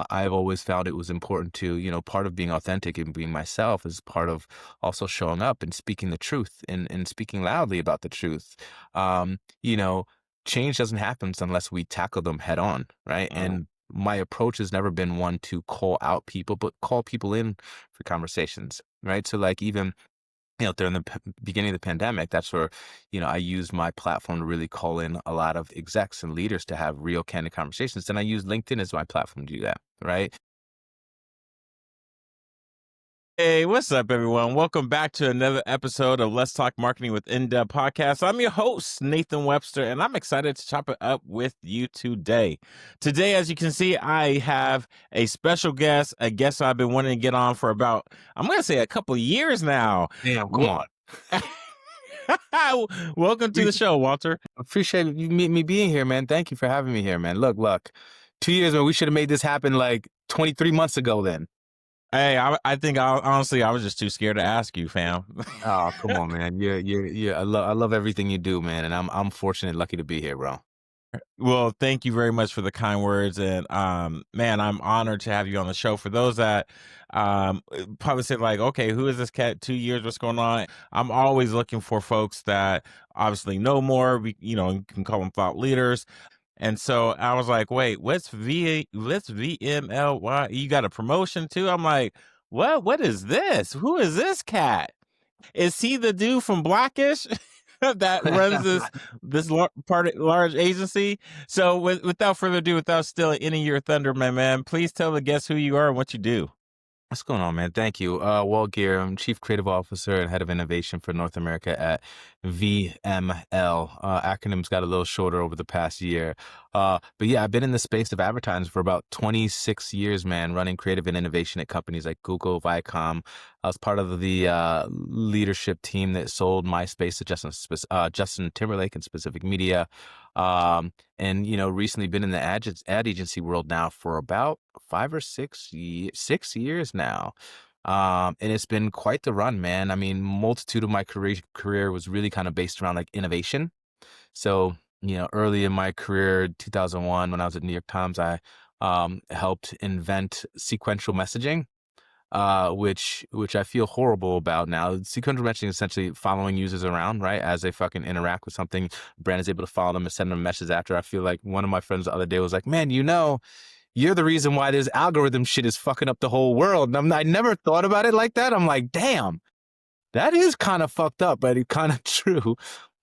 I've always found it was important to, part of being authentic and being myself is part of also showing up and speaking the truth and speaking loudly about the truth. Um, you know, Change doesn't happen unless we tackle them head on, right? Mm. And my approach has never been one to call out people, but call people in for conversations, right? So, like, even during the beginning of the pandemic, that's where, I used my platform to really call in a lot of execs and leaders to have real candid conversations. Then I use LinkedIn as my platform to do that, right? Hey, what's up, everyone? Welcome back to another episode of Let's Talk Marketing with In-Depth Podcast. I'm your host, Nathan Webster, and I'm excited to chop it up with you today. Today, as you can see, I have a special guest, a guest I've been wanting to get on for about, I'm going to say a couple of years now. Damn, come Wel- on. Welcome to We the show, Walter. appreciate me being here, man. Thank you for having me here, man. Look, 2 years, man. We should have made this happen like 23 months ago then. Hey, I think honestly, I was just too scared to ask you, fam. Oh, come on, man. Yeah. I love everything you do, man. And I'm fortunate, lucky to be here, bro. Well, thank you very much for the kind words, and man, I'm honored to have you on the show. For those that probably say like, okay, who is this cat? 2 years, what's going on? I'm always looking for folks that obviously know more. You can call them thought leaders. And so I was like, wait, what's VMLY? You got a promotion too? I'm like, what? What is this? Who is this cat? Is he the dude from Blackish that runs this large agency? So without further ado, without stealing any of your thunder, my man, please tell the guests who you are and what you do. What's going on, man? Thank you. Geer, I'm Chief Creative Officer and Head of Innovation for North America at VML. Acronyms got a little shorter over the past year. But yeah, I've been in the space of advertising for about 26 years, man, running creative and innovation at companies like Google, Viacom. I was part of the leadership team that sold MySpace to Justin Timberlake and Specific Media. And recently been in the ad agency world now for about 6 years now. And it's been quite the run, man. I mean, multitude of my career was really kind of based around like innovation. So, early in my career, 2001, when I was at New York Times, I helped invent sequential messaging, which I feel horrible about now. Sequential messaging is essentially following users around, right? As they fucking interact with something, brand is able to follow them and send them a message after. I feel like one of my friends the other day was like, man, you're the reason why this algorithm shit is fucking up the whole world. And I never thought about it like that. I'm like, damn, that is kind of fucked up, but it's kind of true.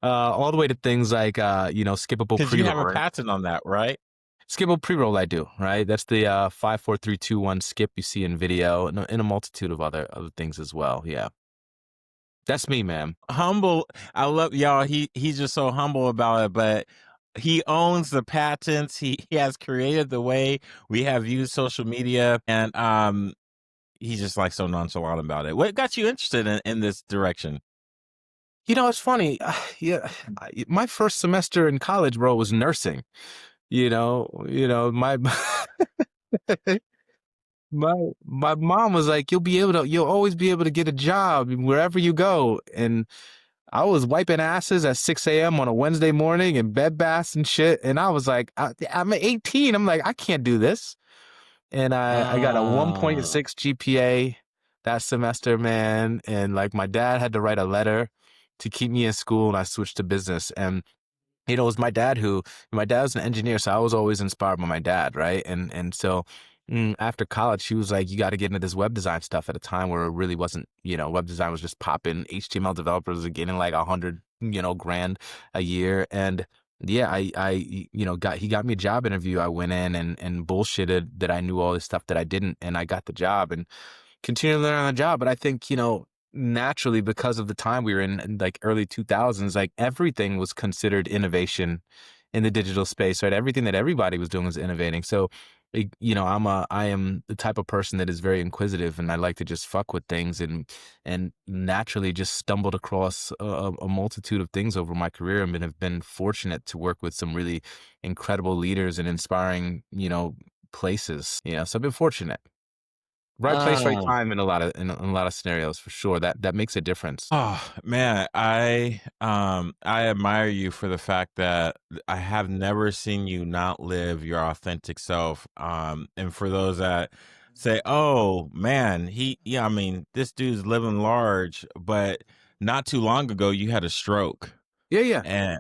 All the way to things like, skippable Because you have pre-roll, a right? patent on that, right? Skippable pre-roll I do, right? That's the 5, 4, 3, 2, 1 skip you see in video and a multitude of other things as well. Yeah. That's me, man. Humble. I love y'all. He's just so humble about it, but he owns the patents. He has created the way we have used social media, and he's just like so nonchalant about it. What got you interested in this direction? It's funny. Yeah, my first semester in college, bro, was nursing. My my my mom was like, you'll always be able to get a job wherever you go. And I was wiping asses at 6 a.m. on a Wednesday morning in bed baths and shit. And I was like, I'm 18. I'm like, I can't do this. And I got a Uh, 1.6 GPA that semester, man. And like my dad had to write a letter to keep me in school, and I switched to business. And it was my dad was an engineer, so I was always inspired by my dad, right? And so after college, she was like, you got to get into this web design stuff at a time where it really wasn't, web design was just popping. HTML developers are getting like 100, grand a year. And yeah, he got me a job interview. I went in and bullshitted that I knew all this stuff that I didn't, and I got the job and continued to learn on the job. But I think, naturally, because of the time we were in like early 2000s, like everything was considered innovation in the digital space, right? Everything that everybody was doing was innovating. So I am the type of person that is very inquisitive, and I like to just fuck with things, and naturally just stumbled across a multitude of things over my career, and have been fortunate to work with some really incredible leaders and inspiring, places. So I've been fortunate. Right place, right Um, time in a lot of scenarios for sure. That makes a difference. oh, man, I admire you for the fact that I have never seen you not live your authentic self. And for those that say, "Oh, man, I mean, this dude's living large," but not too long ago you had a stroke. Yeah, yeah. And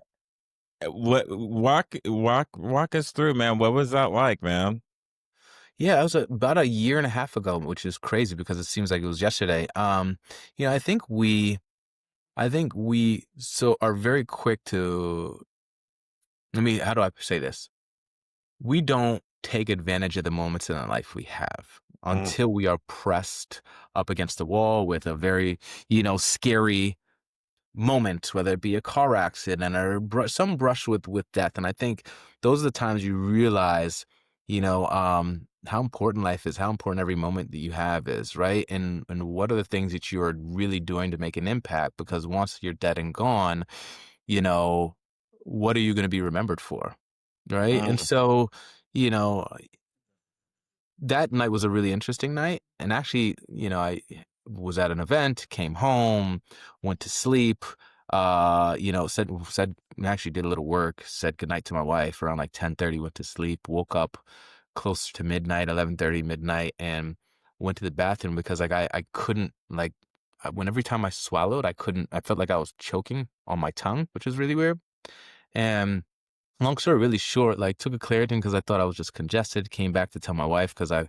what walk us through, man. What was that like, man? Yeah, it was about a year and a half ago, which is crazy because it seems like it was yesterday. You know, I think we so are very quick to how do I say this? We don't take advantage of the moments in our life we have Mm, until we are pressed up against the wall with a very, scary moment, whether it be a car accident or some brush with death. And I think those are the times you realize, how important life is, how important every moment that you have is, right? And what are the things that you are really doing to make an impact? Because once you're dead and gone, you know, what are you going to be remembered for? Right. And mm, so, you know, that night was a really interesting night. And actually, I was at an event, came home, went to sleep, said actually did a little work, said goodnight to my wife around like 10:30, went to sleep, woke up close to midnight, 11:30, midnight, and went to the bathroom because like I couldn't like when every time I swallowed, I felt like I was choking on my tongue, which was really weird. And long story really short, like took a Claritin because I thought I was just congested. Came back to tell my wife because I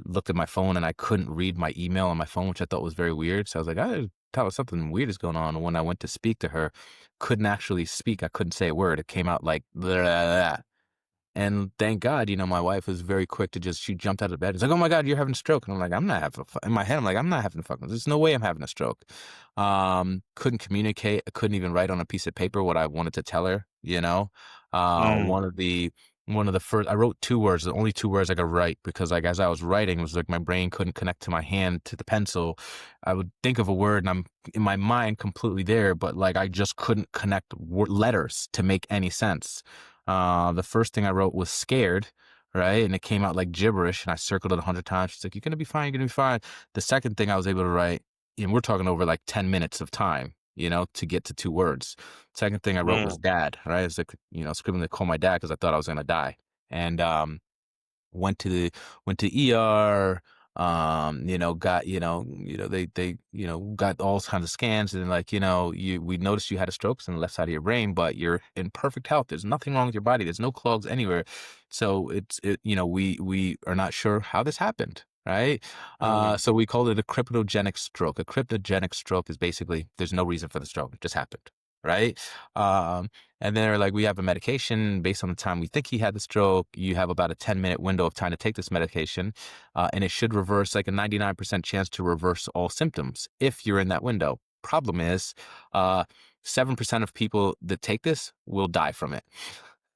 looked at my phone and I couldn't read my email on my phone, which I thought was very weird. So I was like, I thought something weird is going on. And when I went to speak to her, couldn't actually speak. I couldn't say a word. It came out like blah, blah, blah. And thank God, my wife was very quick to she jumped out of bed. It's like, oh my God, you're having a stroke. And I'm like, I'm not having in my head, I'm like, I'm not having a fucking, there's no way I'm having a stroke. Couldn't communicate. I couldn't even write on a piece of paper what I wanted to tell her, mm, one of the first, I wrote two words, the only two words I could write because like, as I was writing, it was like my brain couldn't connect to my hand to the pencil. I would think of a word and I'm in my mind completely there, but like, I just couldn't connect letters to make any sense. The first thing I wrote was scared, right? And it came out like gibberish, and I circled it 100 times. She's like, "You're gonna be fine. You're gonna be fine." The second thing I was able to write, and we're talking over like 10 minutes of time, to get to two words. Second thing I wrote was mm. dad, right? It's like scribbling to call my dad because I thought I was gonna die, and went to the went to ER, got, they, got all kinds of scans and like, we noticed you had a stroke in the left side of your brain, but you're in perfect health. There's nothing wrong with your body. There's no clogs anywhere. So we are not sure how this happened. Right. Mm, So we called it a cryptogenic stroke. A cryptogenic stroke is basically there's no reason for the stroke. It just happened. Right. And they're like, we have a medication based on the time we think he had the stroke. You have about a 10-minute window of time to take this medication, and it should reverse like a 99% chance to reverse all symptoms if you're in that window. Problem is, 7% of people that take this will die from it.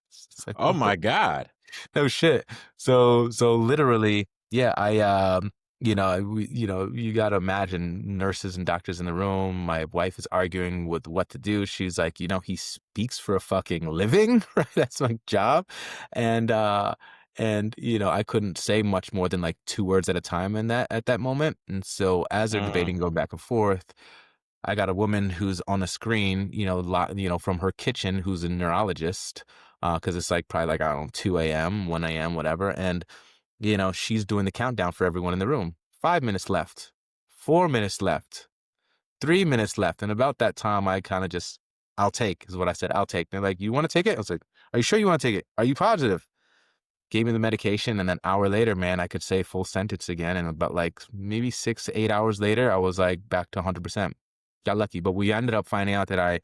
It's like, oh what the my God. no shit. So literally, yeah, you got to imagine nurses and doctors in the room. My wife is arguing with what to do. She's like, he speaks for a fucking living, right? That's my job. And I couldn't say much more than like two words at a time at that moment. And so as they're Mm, debating, going back and forth, I got a woman who's on the screen, from her kitchen, who's a neurologist, because it's like probably like, I don't know, 2 a.m., 1 a.m., whatever. And, she's doing the countdown for everyone in the room. 5 minutes left, 4 minutes left, 3 minutes left. And about that time, I kind of just, I'll take, is what I said. I'll take. They're like, you want to take it? I was like, are you sure you want to take it? Are you positive? Gave me the medication. And an hour later, man, I could say full sentence again. And about like maybe 6 to 8 hours later, I was like back to 100%. Got lucky. But we ended up finding out that I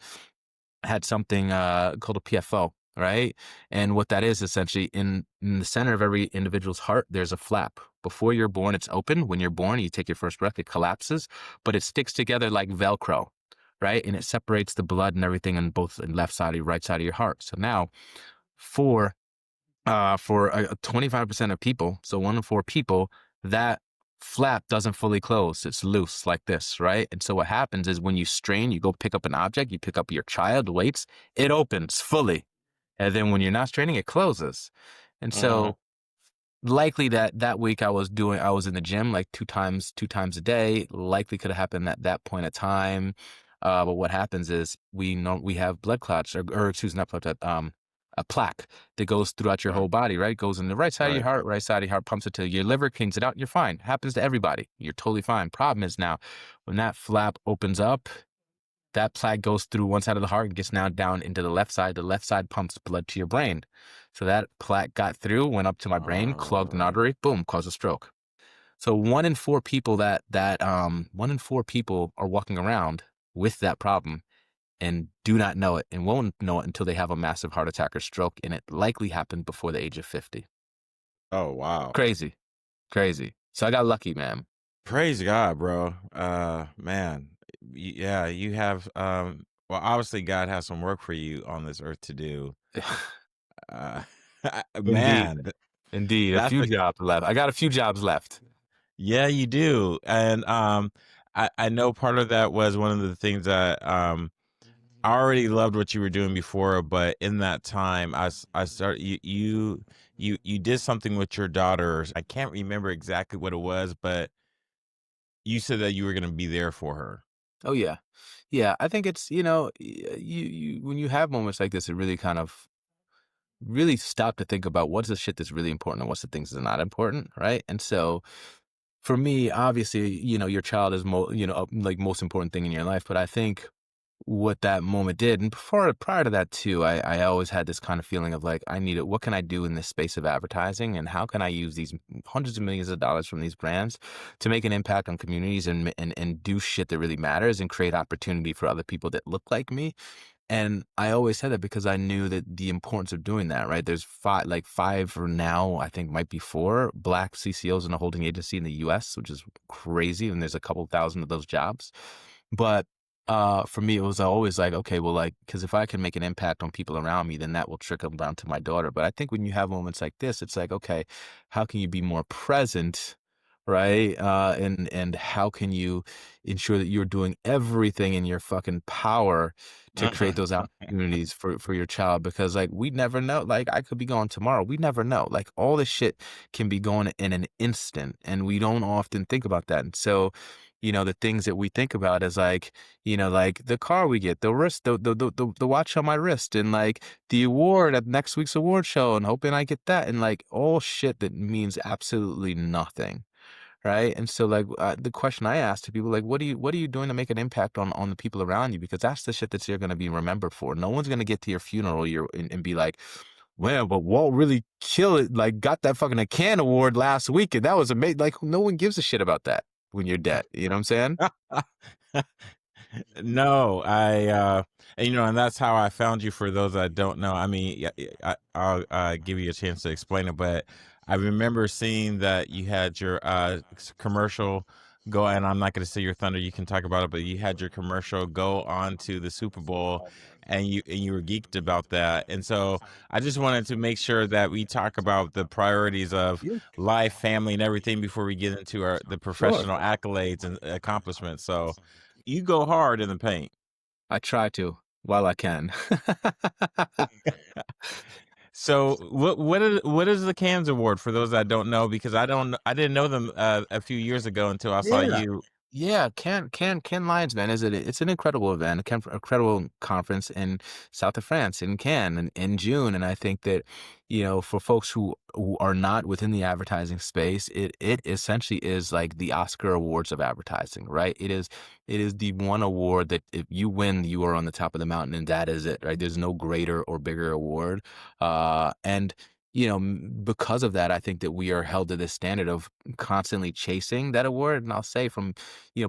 had something called a PFO, right? And what that is essentially in the center of every individual's heart, there's a flap. Before you're born, it's open. When you're born, you take your first breath, it collapses, but it sticks together like Velcro, right? And it separates the blood and everything on both the left side of your right side of your heart. So now, for 25% of people, so 1 in 4 people, that flap doesn't fully close. It's loose like this, right? And so what happens is when you strain, you go pick up an object, you pick up your child, weights, it opens fully. And then when you're not straining, it closes. And mm, so likely that that week I was in the gym like two times a day. Likely could have happened at that point of time. But what happens is we have blood clots or excuse me, not blood clot, a plaque that goes throughout your Right. whole body, right? Goes in the right side of your Right. heart, right side of your heart pumps it to your liver, cleans it out, you're fine. Happens to everybody. You're totally fine. Problem is now when that flap opens up, that plaque goes through one side of the heart and gets now down into the left side. The left side pumps blood to your brain. So that plaque got through, went up to my brain, clogged an Oh, artery, boom, caused a stroke. So one in four people one in four people are walking around with that problem and do not know it and won't know it until they have a massive heart attack or stroke. And it likely happened before the age of 50. oh, wow. Crazy, crazy. So I got lucky, man. Praise God, bro. Man, yeah, you have, well, obviously God has some work for you on this earth to do. Uh, Indeed. man, Indeed. A that's few a, jobs left. I got a few jobs left. yeah, you do. And, I know part of that was one of the things that, I already loved what you were doing before, but in that time, I started you did something with your daughters. I can't remember exactly what it was, but you said that you were gonna be there for her. Oh yeah. Yeah, I think it's, you when you have moments like this, it really kind of really stop to think about what's the shit that's really important and what's the things that are not important, right? And so for me, obviously, your child is like most important thing in your life, but I think what that moment did, and before prior to that too, I always had this kind of feeling of like I need it. What can I do in this space of advertising, and how can I use these hundreds of millions of dollars from these brands to make an impact on communities and do shit that really matters and create opportunity for other people that look like me. And I always said that because I knew that the importance of doing that, right? There's five or now, I think might be four black CCOs in a holding agency in the US, which is crazy. And there's a couple thousand of those jobs. But for me, it was always like, okay, well, like, because if I can make an impact on people around me, then that will trickle down to my daughter. But I think when you have moments like this, it's like, okay, how can you be more present? Right. And how can you ensure that you're doing everything in your fucking power to create those opportunities for your child? Because like we never know. Like I could be gone tomorrow. We never know. Like all this shit can be gone in an instant. And we don't often think about that. And so, the things that we think about is like, like the car we get, the wrist, the watch on my wrist, and like the award at next week's award show, and hoping I get that, and like all shit that means absolutely nothing, right? And so like the question I ask to people like, what are you doing to make an impact on the people around you? Because that's the shit that you're going to be remembered for. No one's going to get to your funeral and be like, well, but Walt really killed it. Like got that fucking a can award last week, and that was amazing. Like no one gives a shit about that when you're dead. You know what I'm saying? No, and that's how I found you for those that don't know. I mean, yeah, yeah, I'll give you a chance to explain it, but I remember seeing that you had your commercial go, and I'm not going to say your thunder. You can talk about it, but you had your commercial go on to the Super Bowl, and you were geeked about that. And so I just wanted to make sure that we talk about the priorities of Yeah, life, family, and everything before we get into the sure. professional accolades and accomplishments. So you go hard in the paint. I try to while I can. So what is the Cans Award for those that don't know? Because I didn't know them a few years ago until I saw Yeah. you. Yeah, Cannes Lions, man, it's an incredible event, incredible conference in south of France in Cannes in June, and I think that for folks who are not within the advertising space, it essentially is like the Oscar Awards of advertising, right? It is the one award that if you win, you are on the top of the mountain, and that is it, right? There's no greater or bigger award, and because of that, I think that we are held to this standard of constantly chasing that award. And I'll say from,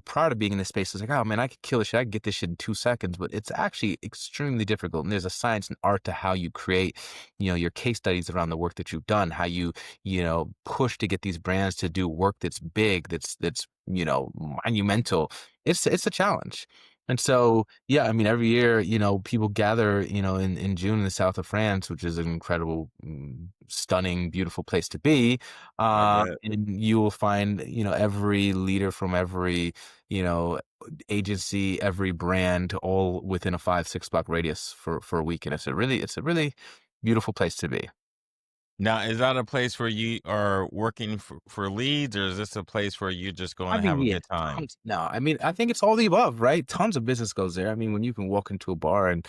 prior to being in this space, it's like, oh man, I could kill this shit. I could get this shit in 2 seconds, but it's actually extremely difficult. And there's a science and art to how you create, your case studies around the work that you've done, how you push to get these brands to do work that's big, that's monumental. It's a challenge. And so, yeah, I mean, every year, people gather, in June in the south of France, which is an incredible, stunning, beautiful place to be. I bet. And you will find, every leader from every, you know, agency, every brand, all within a 5, 6 block radius for a week. And it's a really beautiful place to be. Now, is that a place where you are working for leads, or is this a place where you're just going I to mean, have a yeah, good time? tons. No, I mean, I think it's all the above, right? Tons of business goes there. I mean, when you can walk into a bar and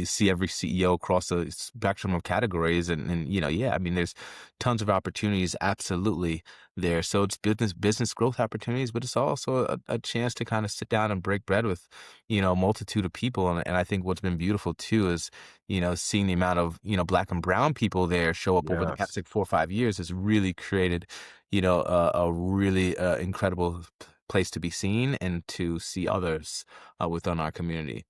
see every CEO across the spectrum of categories, and yeah, I mean, there's tons of opportunities, absolutely there. So it's business growth opportunities, but it's also a chance to kind of sit down and break bread with a multitude of people. And I think what's been beautiful too is seeing the amount of black and brown people there show up over the past Yes. like 4 or 5 years has really created a really incredible place to be seen and to see others within our community.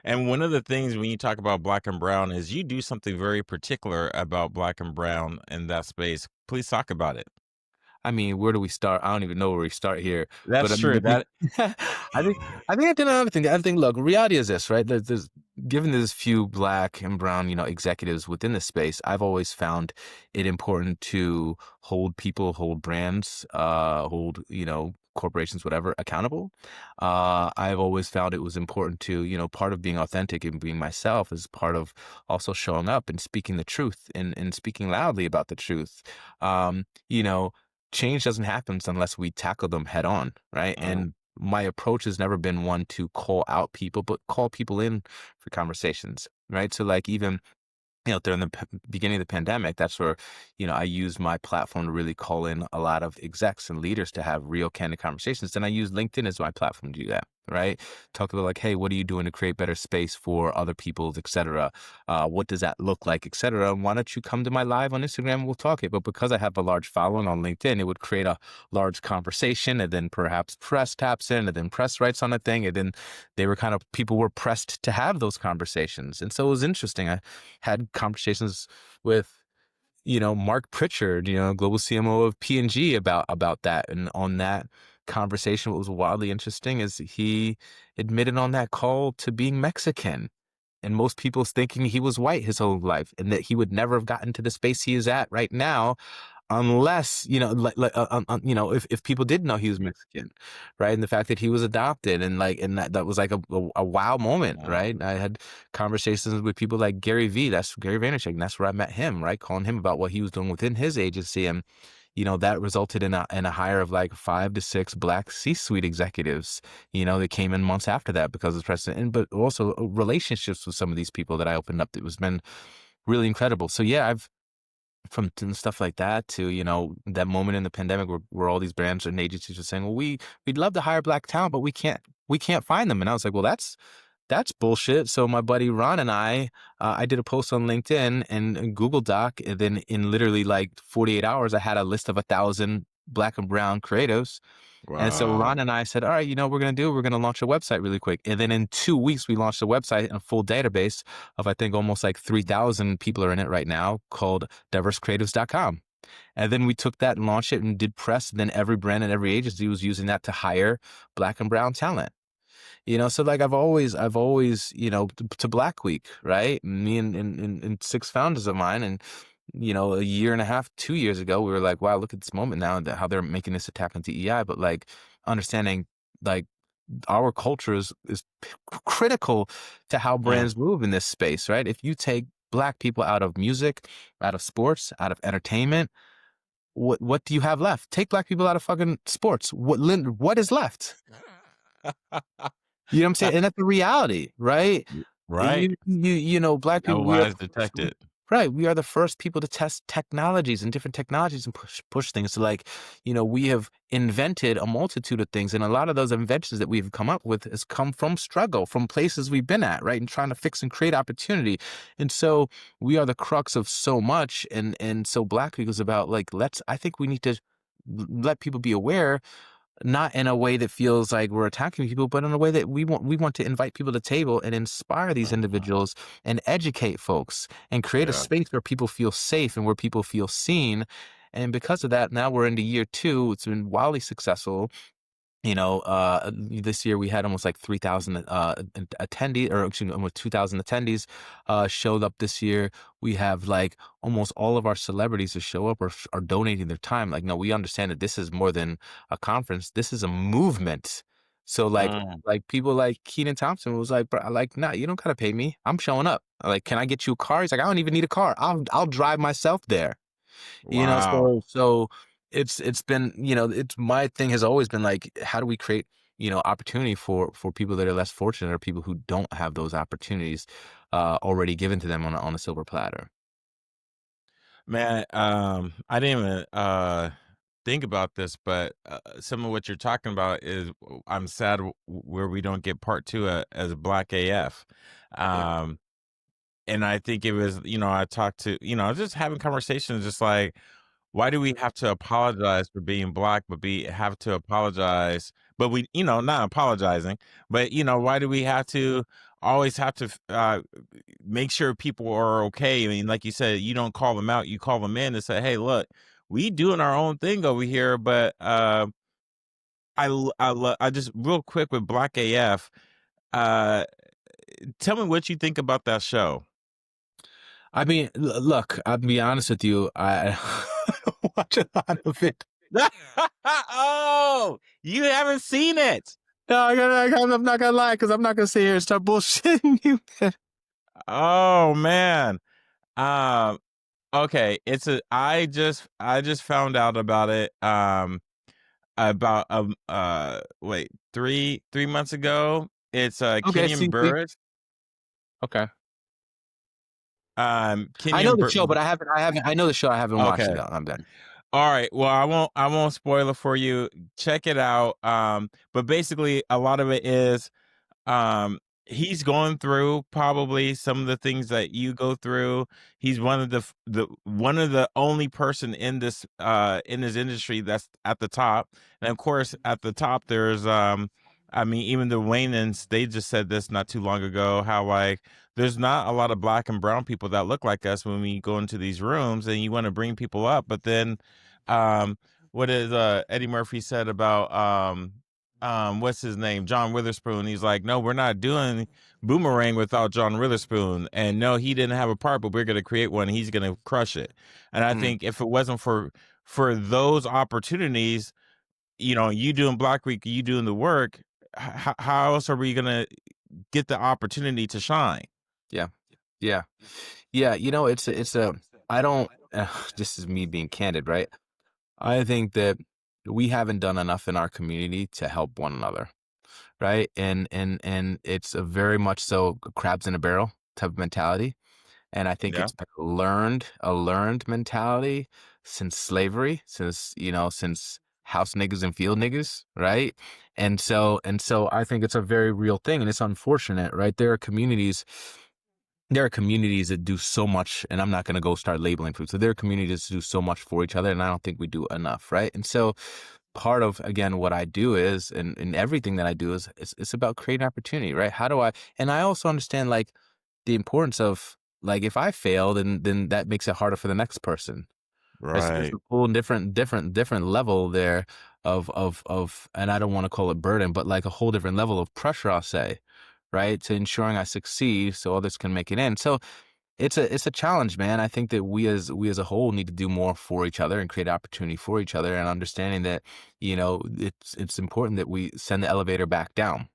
And one of the things when you talk about black and brown is you do something very particular about black and brown in that space. Please talk about it. I mean, where do we start? I don't even know where we start here. But I That's mean, true. if we, That I did another thing. I think, look, reality is this, right? Given there's few black and brown, executives within the space, I've always found it important to hold people, hold brands, hold, corporations, whatever, accountable. I've always found it was important to, part of being authentic and being myself is part of also showing up and speaking the truth and speaking loudly about the truth. You know, change doesn't happen unless we tackle them head on, right? mm, And my approach has never been one to call out people, but call people in for conversations, right? So like even during the beginning of the pandemic, that's where, I used my platform to really call in a lot of execs and leaders to have real candid conversations. Then I use LinkedIn as my platform to do that, right? Talk about like, hey, what are you doing to create better space for other people, et cetera? What does that look like, et cetera? And why don't you come to my live on Instagram and we'll talk it? But because I have a large following on LinkedIn, it would create a large conversation and then perhaps press taps in and then press writes on a thing. And then people were pressed to have those conversations. And so it was interesting. I had conversations with Mark Pritchard, global CMO of P&G about that. And on that conversation, what was wildly interesting is he admitted on that call to being Mexican. And most people's thinking he was white his whole life and that he would never have gotten to the space he is at right now unless if people did know he was Mexican, right? And the fact that he was adopted and that was like a wow moment, wow. right? I had conversations with people like Gary V, that's Gary Vaynerchuk, and that's where I met him, right? Calling him about what he was doing within his agency, and that resulted in a hire of like 5 to 6 black C-suite executives, that came in months after that because of the president, and but also relationships with some of these people that I opened up. It was been really incredible. So yeah, I've from stuff like that to that moment in the pandemic where all these brands and agencies were saying, well, we'd love to hire black talent, but we can't find them. And I was like, well, that's bullshit. So my buddy Ron and I did a post on LinkedIn and Google Doc, and then in literally like 48 hours I had a list of 1,000 black and brown creatives. And so Wow. Ron and I said, all right, we're going to launch a website really quick. And then in 2 weeks, we launched a website and a full database of, I think, almost like 3,000 people are in it right now called diversecreatives.com. And then we took that and launched it and did press. And then every brand and every agency was using that to hire black and brown talent. So like I've always, to Black Week, right? Me and 6 founders of mine, and a year and a half, 2 years ago, we were like, wow, look at this moment now and how they're making this attack on DEI, but like understanding like our culture is critical to how Mm, brands move in this space, right? If you take black people out of music, out of sports, out of entertainment, what do you have left? Take black people out of fucking sports. What is left? You know what I'm saying? that And that's the reality, right? right. Black people, No we are the lies first, detected. right? We are the first people to test technologies and different technologies and push things. So like, we have invented a multitude of things, and a lot of those inventions that we've come up with has come from struggle, from places we've been at, right? And trying to fix and create opportunity. And so we are the crux of so much. And so Black Week is about like, I think we need to let people be aware, not in a way that feels like we're attacking people, but in a way that we want to invite people to the table and inspire these Mhm. individuals and educate folks and create a Yeah. space where people feel safe and where people feel seen. And because of that, now we're into year 2. It's been wildly successful. This year we had almost like 3,000 attendees, or excuse me, almost 2,000 attendees showed up this year. We have like almost all of our celebrities who show up are donating their time. Like, no, we understand that this is more than a conference. This is a movement, So Mm, like people like Keenan Thompson was like, bro, like, nah, you don't gotta pay me. I'm showing up. Like, can I get you a car? He's like, I don't even need a car. I'll drive myself there. wow. So it's been, it's my thing has always been like, how do we create, opportunity for people that are less fortunate or people who don't have those opportunities already given to them on a silver platter. Man, I didn't even think about this, but some of what you're talking about is I'm sad where we don't get part two as Black AF. Yeah. Um, and I think it was, I talked to, I was just having conversations, just like, why do we have to apologize for being black, but be have to apologize, but we, not apologizing, but why do we have to always have to make sure people are okay? I mean, like you said, you don't call them out, you call them in and say, hey, look, we doing our own thing over here, but I just real quick with Black AF. Uh, Tell me what you think about that show. I mean, look, I'll be honest with you. I watch a lot of it. Oh, you haven't seen it. No, I'm not gonna lie, because I'm not gonna sit here and start bullshitting you, man. Oh man. Um, okay, I just found out about it about wait, 3 months ago. It's Okay, Kenyon see, Burris. okay. I know Kenyon the Bur- show, but I know the show. I haven't watched it Okay. though. I'm done. All right. Well, I won't spoil it for you. Check it out. But basically a lot of it is he's going through probably some of the things that you go through. He's one of the one of the only person in this industry that's at the top. And of course at the top there's I mean even the Waynans, they just said this not too long ago, how like there's not a lot of black and brown people that look like us when we go into these rooms, and you want to bring people up, but then um what is Eddie Murphy said about what's his name, John Witherspoon. He's like, no, we're not doing Boomerang without John Witherspoon, and no, he didn't have a part, but we're going to create one. He's going to crush it. And I Mm, think if it wasn't for those opportunities, you doing Black Week, you doing the work, how else are we going to get the opportunity to shine? yeah, yeah, yeah. It's a. I don't. This is me being candid, right? I think that we haven't done enough in our community to help one another, right? And it's a very much so crabs in a barrel type of mentality. And I think Yeah. it's been a learned mentality since slavery, since house niggas and field niggas, right? And so I think it's a very real thing, and it's unfortunate, right? There are communities that do so much, and I'm not going to go start labeling food. So there are communities that do so much for each other, and I don't think we do enough, right? And so part of, again, what I do is, and everything that I do is, it's about creating opportunity, right? And I also understand like the importance of, like, if I fail, then that makes it harder for the next person. Right? So there's Right. a whole different level there of, and I don't want to call it burden, but like a whole different level of pressure, I'll say, right? To ensuring I succeed so others can make it in. So it's a challenge, man. I think that we as a whole need to do more for each other and create opportunity for each other, and understanding that, it's important that we send the elevator back down.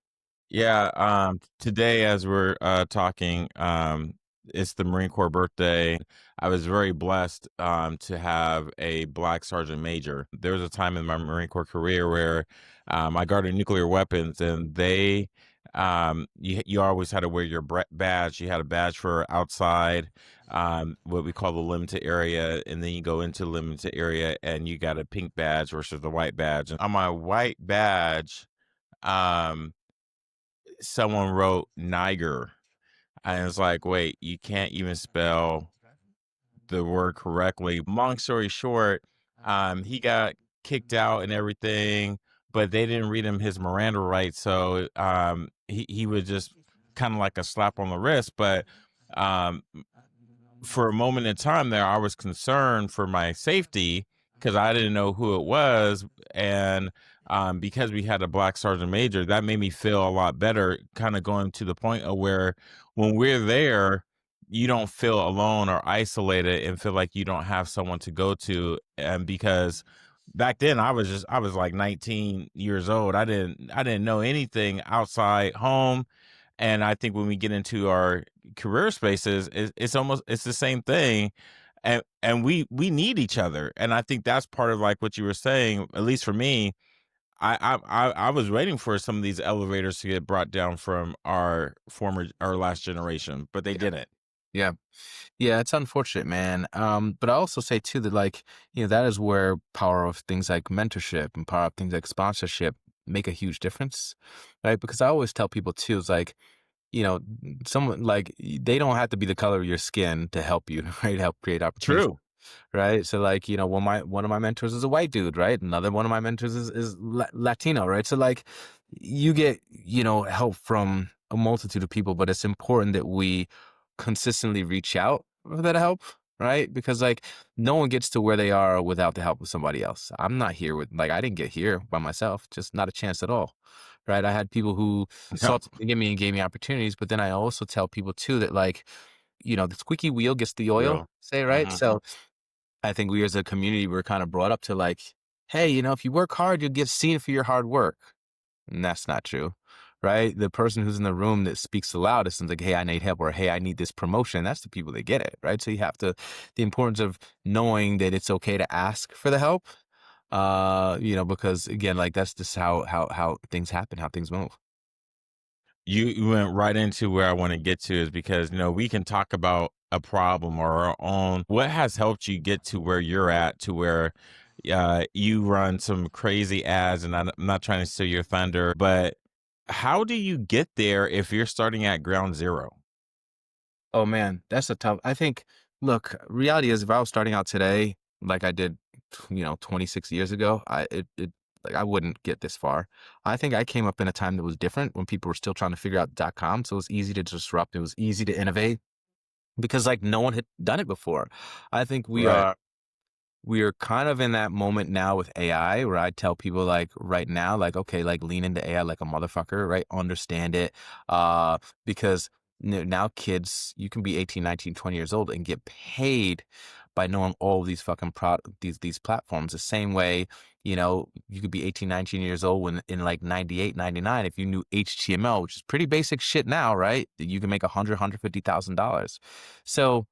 Yeah, today as we're talking, it's the Marine Corps birthday. I was very blessed to have a black sergeant major. There was a time in my Marine Corps career where I guarded nuclear weapons, and you always had to wear your badge. You had a badge for outside, what we call the limited area, and then you go into the limited area, and you got a pink badge versus the white badge. And on my white badge, um, someone wrote Niger. And it's like, wait, you can't even spell the word correctly. Long story short, he got kicked out and everything, but they didn't read him his Miranda rights. So he was just kind of like a slap on the wrist. But um, for a moment in time there, I was concerned for my safety because I didn't know who it was. And because we had a black sergeant major, that made me feel a lot better, kind of going to the point of where when we're there, you don't feel alone or isolated and feel like you don't have someone to go to. And because back then I was like 19 years old. I didn't know anything outside home. And I think when we get into our career spaces, it's almost it's the same thing. And we need each other. And I think that's part of like what you were saying, at least for me. I was waiting for some of these elevators to get brought down from our last generation, but they Yeah. didn't. Yeah. Yeah, it's unfortunate, man. But I also say too that like, that is where power of things like mentorship and power of things like sponsorship make a huge difference. Right. Because I always tell people too, it's like, someone like they don't have to be the color of your skin to help you, right? Help create opportunities. True. Right. So like, one of my mentors is a white dude, right? Another one of my mentors is Latino, right? So like you get, help from a multitude of people, but it's important that we consistently reach out for that help, right? Because like no one gets to where they are without the help of somebody else. I'm not here with like I didn't get here by myself, just not a chance at all. Right. I had people who No. sought to give me and gave me opportunities, but then I also tell people too that like, the squeaky wheel gets the oil, Real. say, right? Mhm. So I think we as a community were kind of brought up to like, hey, if you work hard, you'll get seen for your hard work. And that's not true, right? The person who's in the room that speaks the loudest and like, hey, I need help or hey, I need this promotion. That's the people that get it, right? So you have to, the importance of knowing that it's okay to ask for the help, because again, like that's just how things happen, how things move. You went right into where I want to get to is because, we can talk about a problem or our own. What has helped you get to where you're at to where you run some crazy ads and I'm not trying to steal your thunder, but how do you get there if you're starting at ground zero? Oh man, that's a tough. I think, look, reality is if I was starting out today, like I did, 26 years ago, like I wouldn't get this far. I think I came up in a time that was different when people were still trying to figure out .com. So it was easy to disrupt. It was easy to innovate because like no one had done it before. I think Right. we are kind of in that moment now with AI where I tell people like right now, like, okay, like lean into AI like a motherfucker, right? Understand it. Because now kids, you can be 18, 19, 20 years old and get paid by knowing all of these fucking these platforms. The same way, you could be 18, 19 years old when in like 98, 99, if you knew HTML, which is pretty basic shit now, right? You can make $150,000. So,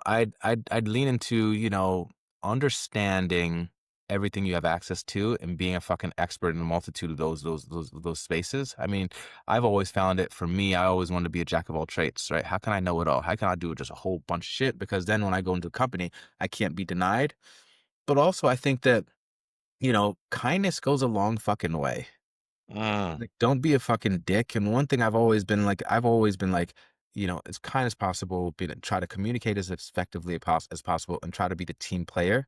I'd lean into, understanding everything you have access to and being a fucking expert in a multitude of those spaces. I mean, I've always found it for me, I always wanted to be a jack of all trades, right? How can I know it all? How can I do just a whole bunch of shit? Because then when I go into a company, I can't be denied. But also I think that, kindness goes a long fucking way. Mm. Like, don't be a fucking dick. And one thing I've always been like, as kind as possible, try to communicate as effectively as possible and try to be the team player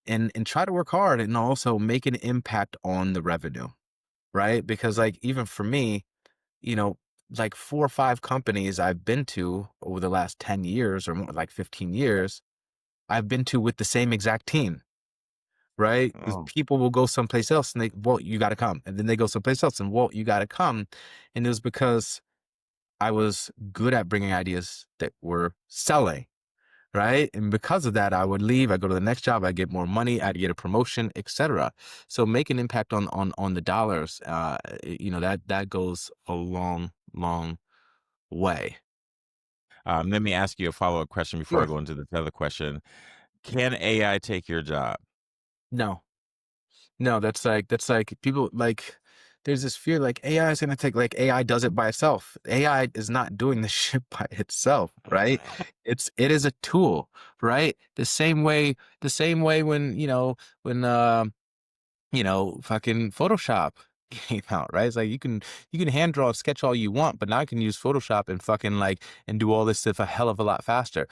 and try to work hard and also make an impact on the revenue, right? Because like even for me, you know, like 4 or 5 companies I've been to over the last 10 years or more, like 15 years, I've been to with the same exact team. Right? Because Oh. people will go someplace else and well, you got to come. And then they go someplace else and, well, you got to come. And it was because I was good at bringing ideas that were selling. Right. And because of that, I would leave. I go to the next job. I get more money. I'd get a promotion, etc. So make an impact on the dollars. That goes a long, long way. Let me ask you a follow-up question before I Sure. go into this other question. Can AI take your job? No, no, that's like people like there's this fear like AI is gonna take like AI does it by itself. AI is not doing the shit by itself, right? It is a tool, right? The same way when fucking Photoshop came out, right? It's like you can hand draw, sketch all you want, but now I can use Photoshop and fucking like and do all this stuff a hell of a lot faster.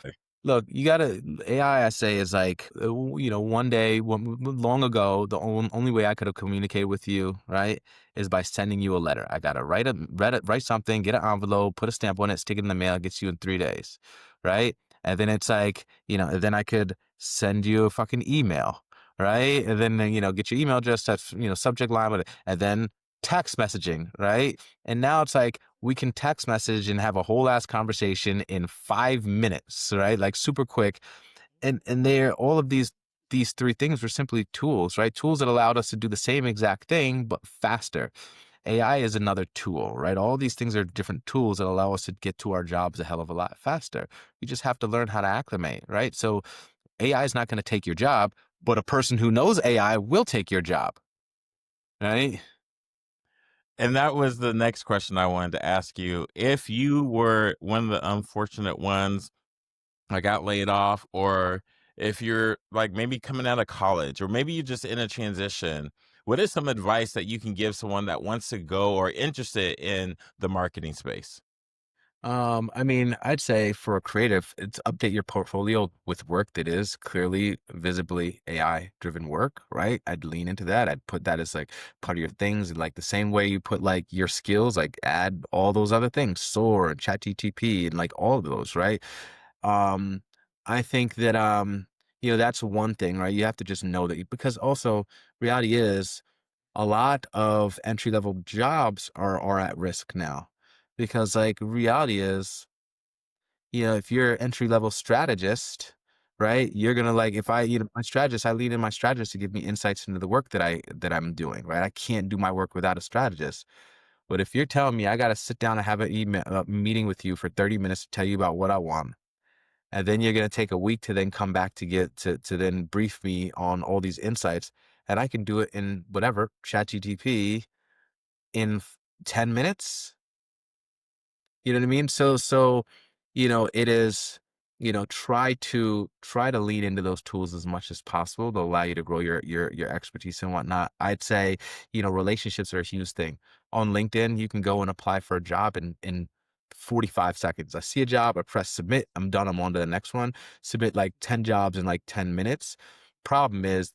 Look, you gotta AI. I say is like one day, long ago, the only way I could have communicated with you, right, is by sending you a letter. I gotta write something, get an envelope, put a stamp on it, stick it in the mail, gets you in 3 days, right? And then it's like then I could send you a fucking email, right? And then get your email address, that's subject line with it, and then text messaging, right? And now it's like we can text message and have a whole ass conversation in 5 minutes, right? Like super quick. And they're all of these. these three things were simply tools, right? Tools that allowed us to do the same exact thing, but faster. AI is another tool, right? All these things are different tools that allow us to get to our jobs a hell of a lot faster. You just have to learn how to acclimate, right? So AI is not going to take your job, but a person who knows AI will take your job, right? And that was the next question I wanted to ask you. If you were one of the unfortunate ones I got laid off, or if you're like maybe coming out of college, or maybe you're just in a transition, what is some advice that you can give someone that wants to go or interested in the marketing space? I mean, I'd say for a creative, it's update your portfolio with work that is clearly, visibly AI driven work, right? I'd lean into that. I'd put that as like part of your things, like the same way you put like your skills, like add all those other things, SOAR and ChatGTP and like all of those, right? Um, I think that that's one thing, right? You have to just know that because also reality is a lot of entry level jobs are at risk now. Because like reality is, if you're an entry level strategist, right, you're gonna like if I, my strategist, I lean in my strategist to give me insights into the work that I'm doing, right? I can't do my work without a strategist. But if you're telling me I gotta sit down and have an email meeting with you for 30 minutes to tell you about what I want, and then you're going to take a week to then come back to get to then brief me on all these insights, and I can do it in whatever ChatGTP in 10 minutes. You know what I mean? It is, try to lean into those tools as much as possible to allow you to grow your expertise and whatnot. I'd say, relationships are a huge thing. On LinkedIn, you can go and apply for a job in 45 seconds. I see a job, I press submit, I'm done, I'm on to the next one. Submit like 10 jobs in like 10 minutes. Problem is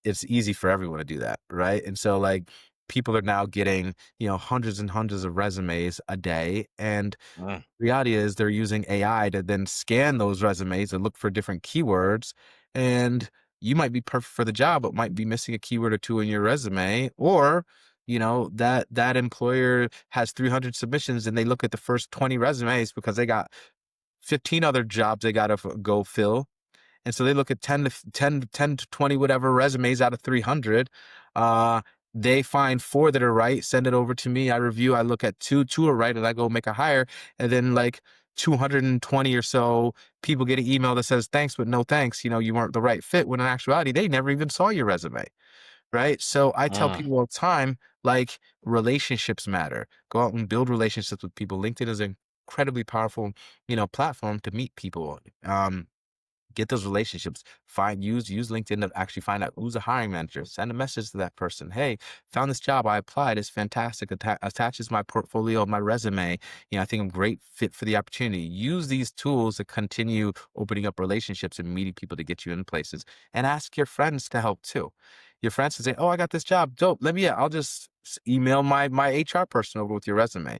it's easy for everyone to do that, right? And so like people are now getting, hundreds and hundreds of resumes a day. And Mm, reality is they're using AI to then scan those resumes and look for different keywords. And you might be perfect for the job, but might be missing a keyword or two in your resume. Or, that employer has 300 submissions and they look at the first 20 resumes because they got 15 other jobs they got to go fill, and so they look at 10 to 20, whatever resumes out of 300. Uh, they find four that are right, send it over to me. I review, I look at two are right, and I go make a hire. And then like 220 or so people get an email that says, thanks, but no thanks. You weren't the right fit. When in actuality, they never even saw your resume. Right. So I tell mm. people all the time, like relationships matter. Go out and build relationships with people. LinkedIn is an incredibly powerful, platform to meet people. Get those relationships. Use LinkedIn to actually find out who's a hiring manager. Send a message to that person. Hey, found this job. I applied. It's fantastic. Attaches my portfolio, my resume. I think I'm a great fit for the opportunity. Use these tools to continue opening up relationships and meeting people to get you in places. And ask your friends to help too. Your friends can say, "Oh, I got this job. Dope. I'll just email my HR person over with your resume."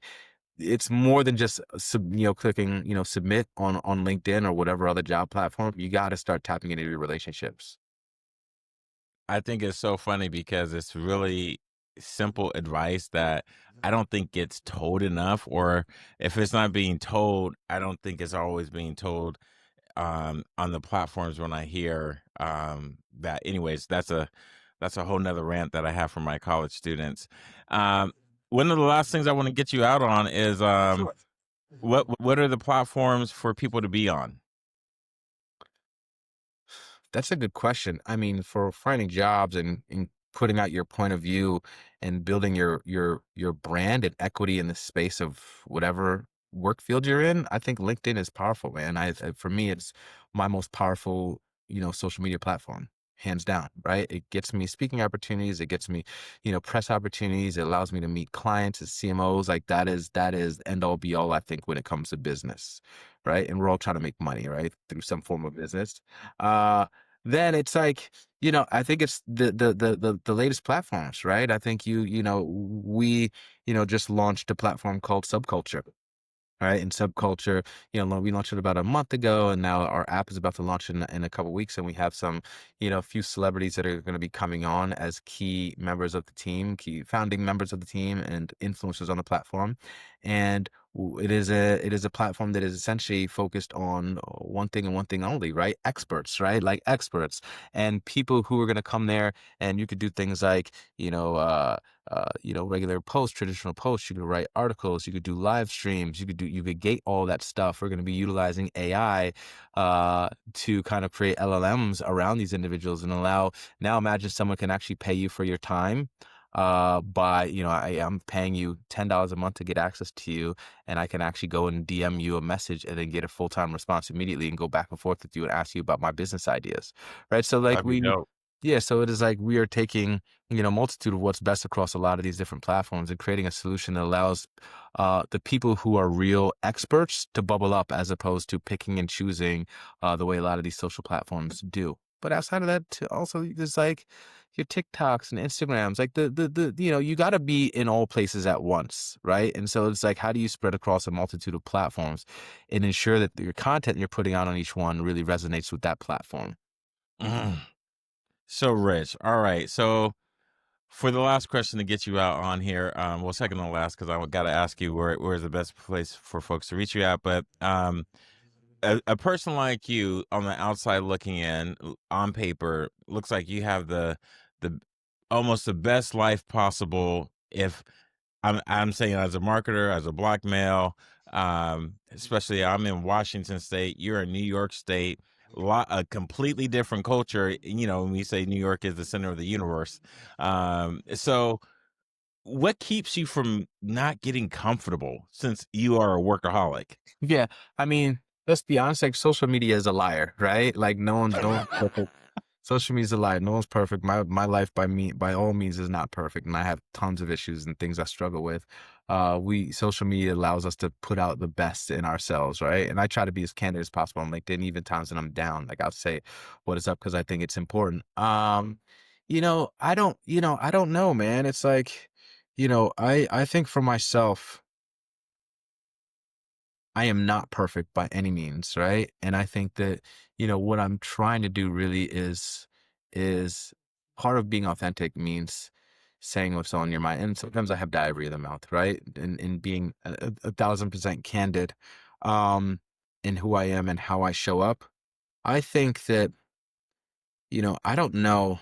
It's more than just clicking, submit on LinkedIn or whatever other job platform. You got to start tapping into your relationships. I think it's so funny because it's really simple advice that I don't think gets told enough, or if it's not being told, I don't think it's always being told on the platforms when I hear that. Anyways, that's a whole nother rant that I have for my college students. Um, one of the last things I want to get you out on is Sure. what are the platforms for people to be on? That's a good question. I mean, for finding jobs and putting out your point of view and building your brand and equity in the space of whatever work field you're in, I think LinkedIn is powerful, man. For me, it's my most powerful, social media platform, hands down, right? It gets me speaking opportunities, it gets me, press opportunities, it allows me to meet clients and CMOs. Like that is end all be all, I think, when it comes to business, right? And we're all trying to make money, right? Through some form of business. Uh then it's like, I think it's the latest platforms, right? I think we, just launched a platform called Subculture. Right. And Subculture, we launched it about a month ago, and now our app is about to launch in a couple weeks. And we have some, a few celebrities that are going to be coming on as key members of the team, key founding members of the team and influencers on the platform. and it is a platform that is essentially focused on one thing and one thing only, right? Experts, right? Like experts and people who are going to come there, and you could do things like, regular posts, traditional posts. You could write articles. You could do live streams. You could gate all that stuff. We're going to be utilizing AI to kind of create LLMs around these individuals and allow. Now, imagine someone can actually pay you for your time. By I'm paying you $10 a month to get access to you, and I can actually go and DM you a message and then get a full-time response immediately and go back and forth with you and ask you about my business ideas, right? So like That'd be dope. yeah, so it is like we are taking, multitude of what's best across a lot of these different platforms and creating a solution that allows the people who are real experts to bubble up as opposed to picking and choosing the way a lot of these social platforms do. But outside of that, also there's like your TikToks and Instagrams, like you got to be in all places at once, right? And so it's like, how do you spread across a multitude of platforms and ensure that your content you're putting out on each one really resonates with that platform? Mm. So rich. All right. So for the last question to get you out on here, well, second to last, because I got to ask you where's the best place for folks to reach you at. But a person like you on the outside looking in, on paper, looks like you have the almost the best life possible. If I'm saying as a marketer, as a black male, especially I'm in Washington State, you're in New York State, a completely different culture. You know, when we say New York is the center of the universe, so what keeps you from not getting comfortable since you are a workaholic? Yeah, I mean, let's be honest, like social media is a liar, right? Like no one's perfect. Social media is a lie. No one's perfect. My life by all means is not perfect, and I have tons of issues and things I struggle with. We social media allows us to put out the best in ourselves, right? And I try to be as candid as possible on LinkedIn, even times when I'm down. Like I'll say what is up because I think it's important. I don't know, man. It's like, I think for myself, I am not perfect by any means, right? And I think that, what I'm trying to do really is part of being authentic means saying what's on your mind. And sometimes I have diarrhea in the mouth, right? And being 1,000% candid in who I am and how I show up. I think that, I don't know.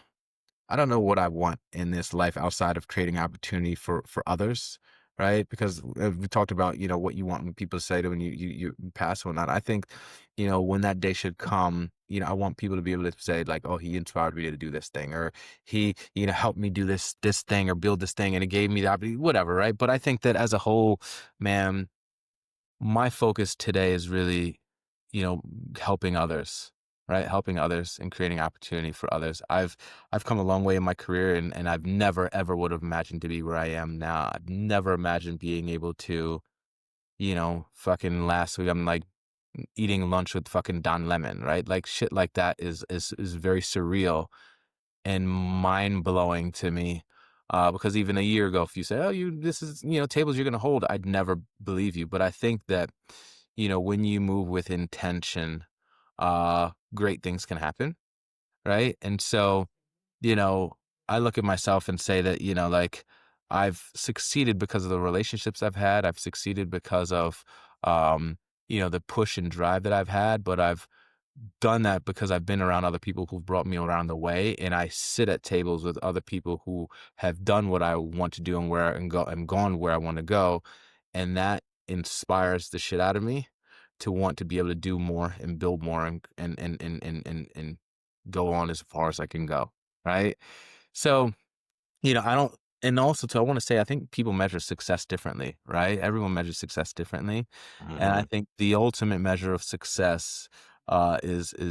I don't know what I want in this life outside of creating opportunity for others, right? Because we talked about, what you want when people say to when you pass or whatnot. I think, when that day should come, I want people to be able to say like, oh, he inspired me to do this thing, or he, helped me do this thing or build this thing, and it gave me the opportunity, whatever, right? But I think that as a whole, man, my focus today is really, you know, helping others, right? Helping others and creating opportunity for others. I've come a long way in my career, and I've never ever would have imagined to be where I am now. I've never imagined being able to, fucking last week I'm like eating lunch with fucking Don Lemon, right? Like shit like that is very surreal and mind blowing to me. Because even a year ago, if you say, "Oh, this is tables you're going to hold," I'd never believe you. But I think that when you move with intention, great things can happen, right? And so, you know, I look at myself and say that like I've succeeded because of the relationships I've had. I've succeeded because of the push and drive that I've had, but I've done that because I've been around other people who've brought me around the way, and I sit at tables with other people who have done what I want to do and where and gone where I want to go, and that inspires the shit out of me to want to be able to do more and build more and go on as far as I can go, right? So I don't, and also too, I want to say, I think people measure success differently, right? Everyone measures success differently. And I Mhm. think the ultimate measure of success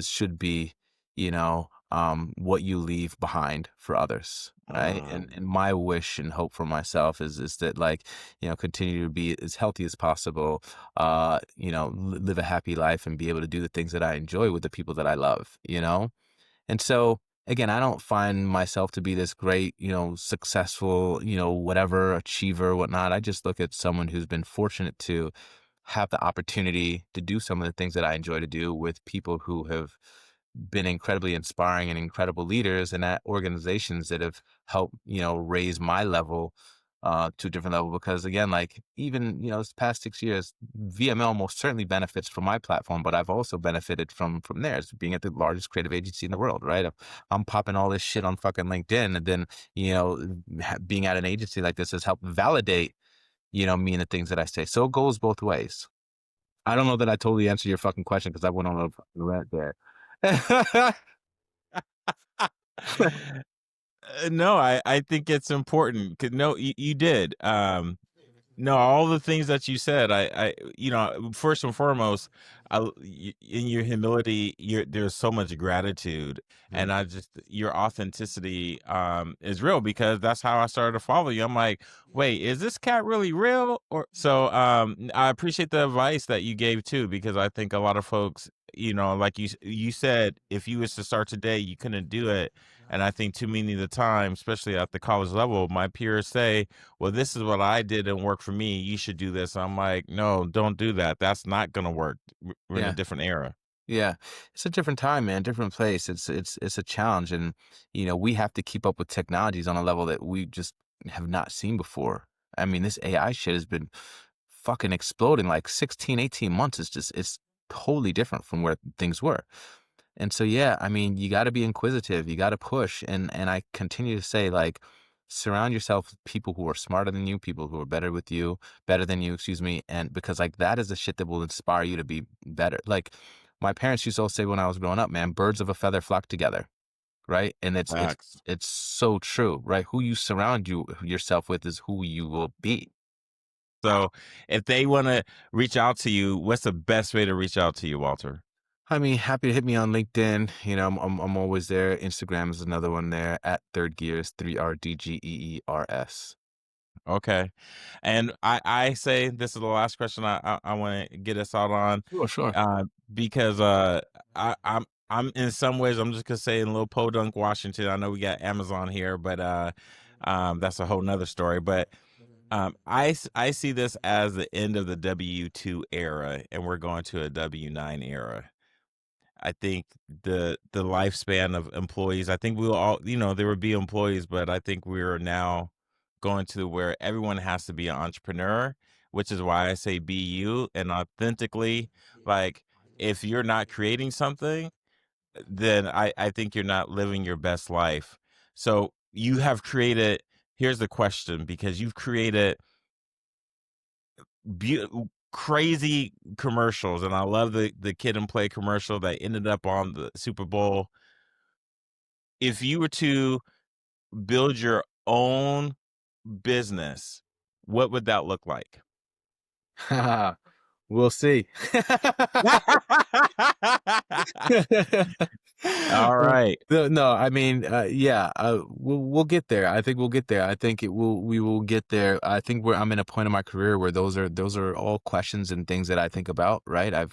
should be, what you leave behind for others. Right. And Mm. my wish and hope for myself is that like, continue to be as healthy as possible, live a happy life and be able to do the things that I enjoy with the people that I love, and so, again, I don't find myself to be this great, successful, whatever achiever, whatnot. I just look at someone who's been fortunate to have the opportunity to do some of the things that I enjoy to do with people who have been incredibly inspiring and incredible leaders and at organizations that have helped, raise my level to a different level because again, like even this past 6 years, VML most certainly benefits from my platform, but I've also benefited from theirs, being at the largest creative agency in the world, right? I'm popping all this shit on fucking LinkedIn, and then being at an agency like this has helped validate me and the things that I say. So it goes both ways. I don't know that I totally answered your fucking question because I went on a fucking rant there. No, I think it's important. No, you did. No, all the things that you said, first and foremost, in your humility, there's so much gratitude, Mhm. and your authenticity, is real because that's how I started to follow you. I'm like, wait, is this cat really real? Or so, I appreciate the advice that you gave too, because I think a lot of folks, like you said, if you was to start today, you couldn't do it, and I think too many of the time, especially at the college level, my peers say, well, this is what I did and worked for me. You should do this. I'm like, no, don't do that. That's not going to work. We're in a Yeah. different era. Yeah, it's a different time, man, different place. It's a challenge, and we have to keep up with technologies on a level that we just have not seen before. I mean, this AI shit has been fucking exploding like 16, 18 months. It's totally different from where things were. And so, yeah, I mean, you got to be inquisitive. You got to push. And I continue to say, like, surround yourself with people who are smarter than you, people who are better than you, excuse me. And because, like, that is the shit that will inspire you to be better. Like, my parents used to always say when I was growing up, man, birds of a feather flock together. Right. And Facts. it's so true. Right. Who you surround yourself with is who you will be. So if they want to reach out to you, what's the best way to reach out to you, Walter? I mean, happy to hit me on LinkedIn. I'm always there. Instagram is another one there at Third Gears, 3RDGEERS. Okay. And I say this is the last question I want to get us out on, Sure, sure. because I'm in some ways I'm just gonna say in little Podunk, Washington. I know we got Amazon here, but that's a whole nother story. But I see this as the end of the W-2 era, and we're going to a W-9 era. I think the lifespan of employees, I think we'll all, there would be employees, but I think we're now going to where everyone has to be an entrepreneur, which is why I say be you and authentically. Like, if you're not creating something, then I think you're not living your best life. So you have created, here's the question, because you've created beau crazy commercials, and I love the Kid and Play commercial that ended up on the Super Bowl. If you were to build your own business, what would that look like? We'll see. All right. No, I mean, yeah, we'll get there. I think we'll get there. I think we will get there. I think I'm in a point in my career where those are all questions and things that I think about, right? I'm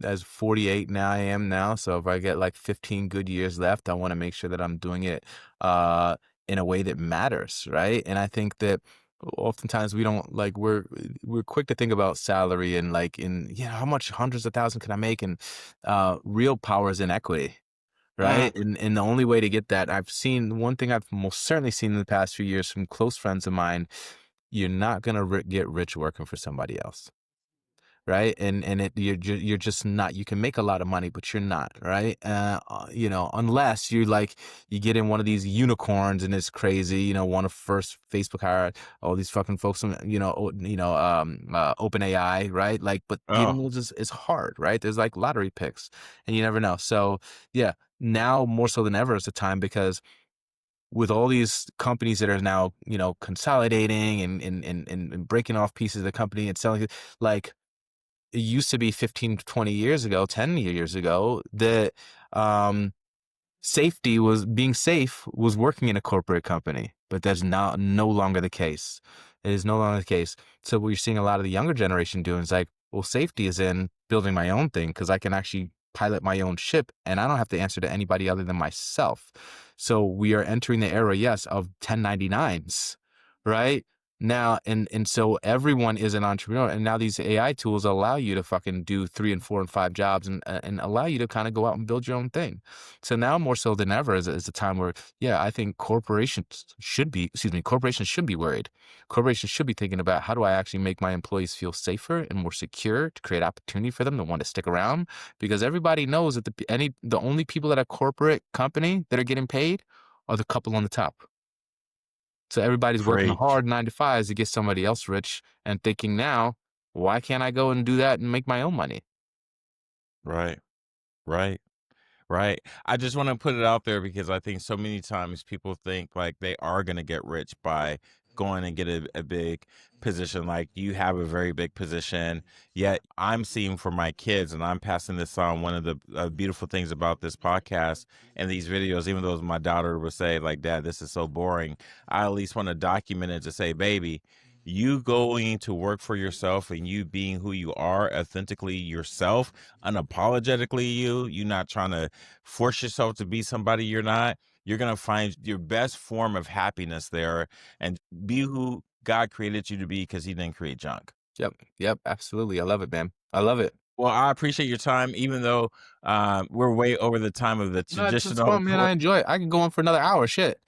as 48 now I am now. So if I get like 15 good years left, I want to make sure that I'm doing it, in a way that matters, right? And I think that oftentimes we don't like we're quick to think about salary and like in how much hundreds of thousands can I make, and real power is in equity, Mm, right? And the only way to get that, I've seen one thing I've most certainly seen in the past few years from close friends of mine: you're not gonna get rich working for somebody else, right? And you're just not. You can make a lot of money, but you're not, right? Unless you get in one of these unicorns and it's crazy. One of first Facebook hired all these fucking folks from Open AI, right? Like, but oh, getting those is hard, right? There's like lottery picks, and you never know. So yeah, now more so than ever is the time because with all these companies that are now consolidating and breaking off pieces of the company and selling it, like it used to be 15 to 20 years ago, 10 years ago, that um, safety was being safe was working in a corporate company, but that's now no longer the case. It is no longer the case. So what you're seeing a lot of the younger generation doing is like, well, safety is in building my own thing because I can actually pilot my own ship and I don't have to answer to anybody other than myself. So we are entering the era, yes, of 1099s, right? Now, and so everyone is an entrepreneur, and now these AI tools allow you to fucking do 3 and 4 and 5 jobs and allow you to kinda go out and build your own thing. So now more so than ever is a time where, yeah, I think corporations should be worried. Corporations should be thinking about, how do I actually make my employees feel safer and more secure to create opportunity for them to want to stick around? Because everybody knows that the only people at a corporate company that are getting paid are the couple on the top. So everybody's working Preach. hard 9 to 5s to get somebody else rich and thinking now, why can't I go and do that and make my own money? Right. Right. Right. I just want to put it out there because I think so many times people think like they are going to get rich by going and get a big position. Like you have a very big position, yet I'm seeing for my kids, and I'm passing this on. One of the beautiful things about this podcast and these videos, even though my daughter would say like, Dad, this is so boring, I at least want to document it to say, baby, you going to work for yourself and you being who you are, authentically yourself, unapologetically you not trying to force yourself to be somebody you're not. You're going to find your best form of happiness there and be who God created you to be because he didn't create junk. Yep, yep, absolutely. I love it, man. I love it. Well, I appreciate your time, even though we're way over the time of the No, it's traditional. fun, man. I enjoy it. I can go on for another hour. Shit.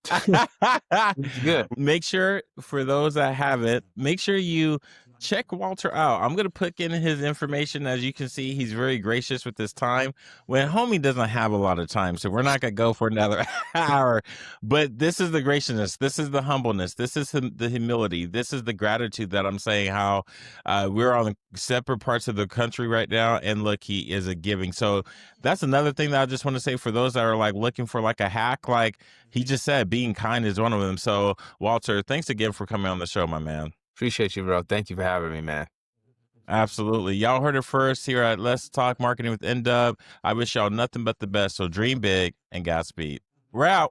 It's good. Make sure, for those that haven't, make sure you check Walter out. I'm going to put in his information. As you can see, he's very gracious with his time when homie doesn't have a lot of time. So we're not going to go for another hour. But this is the graciousness. This is the humbleness. This is the humility. This is the gratitude that I'm saying how we're on separate parts of the country right now. And look, he is a giving. So that's another thing that I just want to say for those that are like looking for like a hack, like he just said, being kind is one of them. So Walter, thanks again for coming on the show, my man. Appreciate you, bro. Thank you for having me, man. Absolutely. Y'all heard it first here at Let's Talk Marketing with NDub. I wish y'all nothing but the best. So dream big and Godspeed. We're out.